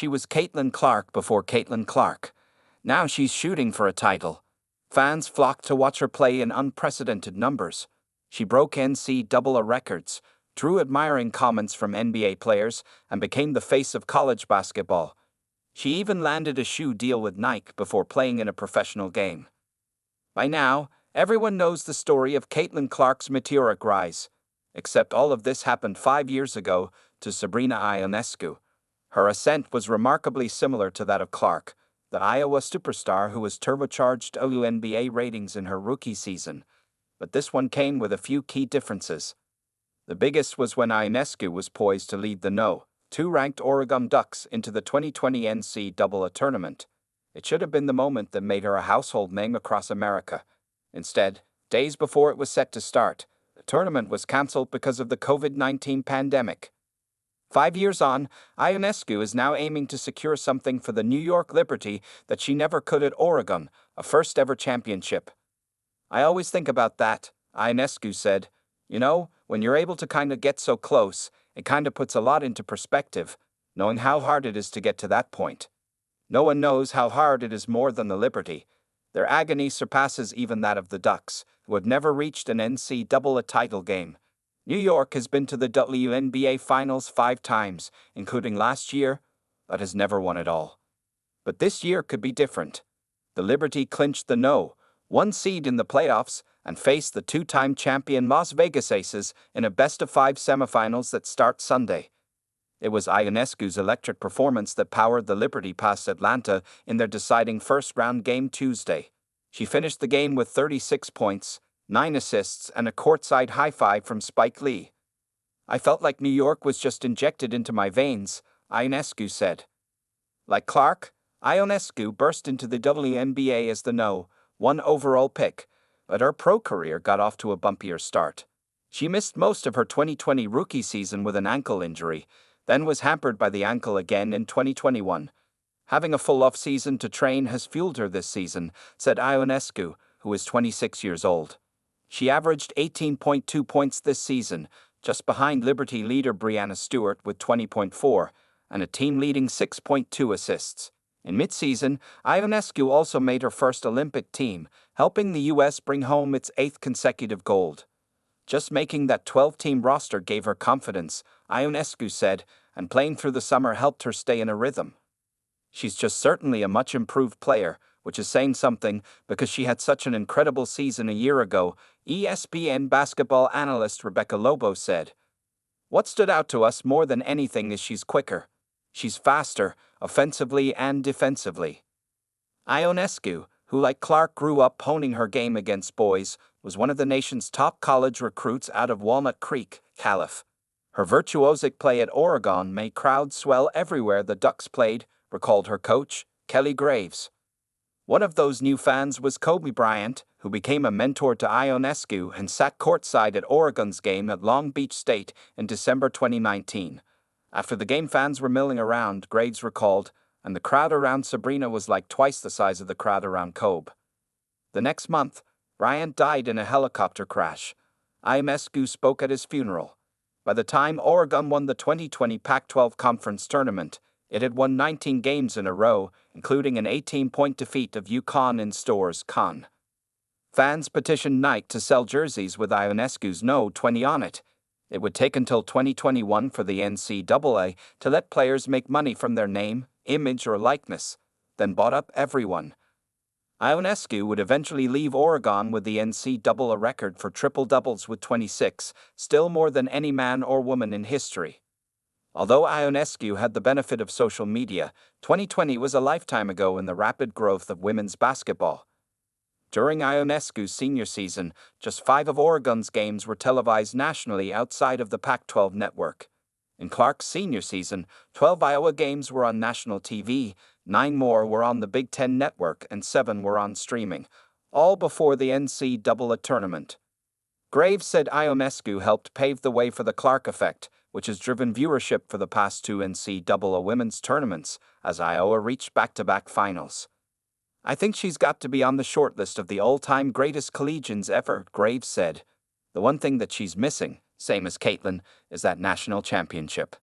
She was Caitlin Clark before Caitlin Clark. Now she's shooting for a title. Fans flocked to watch her play in unprecedented numbers. She broke NCAA records, drew admiring comments from NBA players, and became the face of college basketball. She even landed a shoe deal with Nike before playing in a professional game. By now, everyone knows the story of Caitlin Clark's meteoric rise. Except all of this happened 5 years ago to Sabrina Ionescu. Her ascent was remarkably similar to that of Clark, the Iowa superstar who was turbocharged WNBA ratings in her rookie season. But this one came with a few key differences. The biggest was when Ionescu was poised to lead the No. 2 ranked Oregon Ducks into the 2020 NCAA tournament. It should have been the moment that made her a household name across America. Instead, days before it was set to start, the tournament was canceled because of the COVID-19 pandemic. 5 years on, Ionescu is now aiming to secure something for the New York Liberty that she never could at Oregon, a first-ever championship. "I always think about that," Ionescu said. "You know, when you're able to kind of get so close, it kind of puts a lot into perspective, knowing how hard it is to get to that point. No one knows how hard it is more than the Liberty. Their agony surpasses even that of the Ducks, who have never reached an NCAA title game. New York has been to the WNBA Finals 5 times, including last year, but has never won it all. But this year could be different. The Liberty clinched the No. 1 seed in the playoffs and faced the 2-time champion Las Vegas Aces in a best-of-5 semifinals that start Sunday. It was Ionescu's electric performance that powered the Liberty past Atlanta in their deciding first-round game Tuesday. She finished the game with 36 points, 9 assists, and a courtside high-five from Spike Lee. "I felt like New York was just injected into my veins," Ionescu said. Like Clark, Ionescu burst into the WNBA as the No. 1 overall pick, but her pro career got off to a bumpier start. She missed most of her 2020 rookie season with an ankle injury, then was hampered by the ankle again in 2021. "Having a full off-season to train has fueled her this season," said Ionescu, who is 26 years old. She averaged 18.2 points this season, just behind Liberty leader Breanna Stewart with 20.4, and a team-leading 6.2 assists. In mid-season, Ionescu also made her first Olympic team, helping the U.S. bring home its 8th consecutive gold. "Just making that 12-team roster gave her confidence," Ionescu said, "and playing through the summer helped her stay in a rhythm. She's just certainly a much-improved player, which is saying something because she had such an incredible season a year ago," ESPN basketball analyst Rebecca Lobo said. "What stood out to us more than anything is she's quicker. She's faster, offensively and defensively." Ionescu, who like Clark grew up honing her game against boys, was one of the nation's top college recruits out of Walnut Creek, Calif. Her virtuosic play at Oregon made crowds swell everywhere the Ducks played, recalled her coach, Kelly Graves. One of those new fans was Kobe Bryant, who became a mentor to Ionescu and sat courtside at Oregon's game at Long Beach State in December 2019. After the game, fans were milling around, Graves recalled, and the crowd around Sabrina was like twice the size of the crowd around Kobe. The next month, Bryant died in a helicopter crash. Ionescu spoke at his funeral. By the time Oregon won the 2020 Pac-12 Conference Tournament, it had won 19 games in a row, including an 18-point defeat of UConn in Storrs, Con. Fans petitioned Nike to sell jerseys with Ionescu's No. 20 on it. It would take until 2021 for the NCAA to let players make money from their name, image, or likeness, then bought up everyone. Ionescu would eventually leave Oregon with the NCAA record for triple-doubles with 26, still more than any man or woman in history. Although Ionescu had the benefit of social media, 2020 was a lifetime ago in the rapid growth of women's basketball. During Ionescu's senior season, just 5 of Oregon's games were televised nationally outside of the Pac-12 network. In Clark's senior season, 12 Iowa games were on national TV, 9 more were on the Big Ten network, and 7 were on streaming, all before the NCAA tournament. Graves said Ionescu helped pave the way for the Clark effect, which has driven viewership for the past 2 NCAA women's tournaments, as Iowa reached back-to-back finals. "I think she's got to be on the short list of the all-time greatest collegians ever," Graves said. "The one thing that she's missing, same as Caitlin, is that national championship."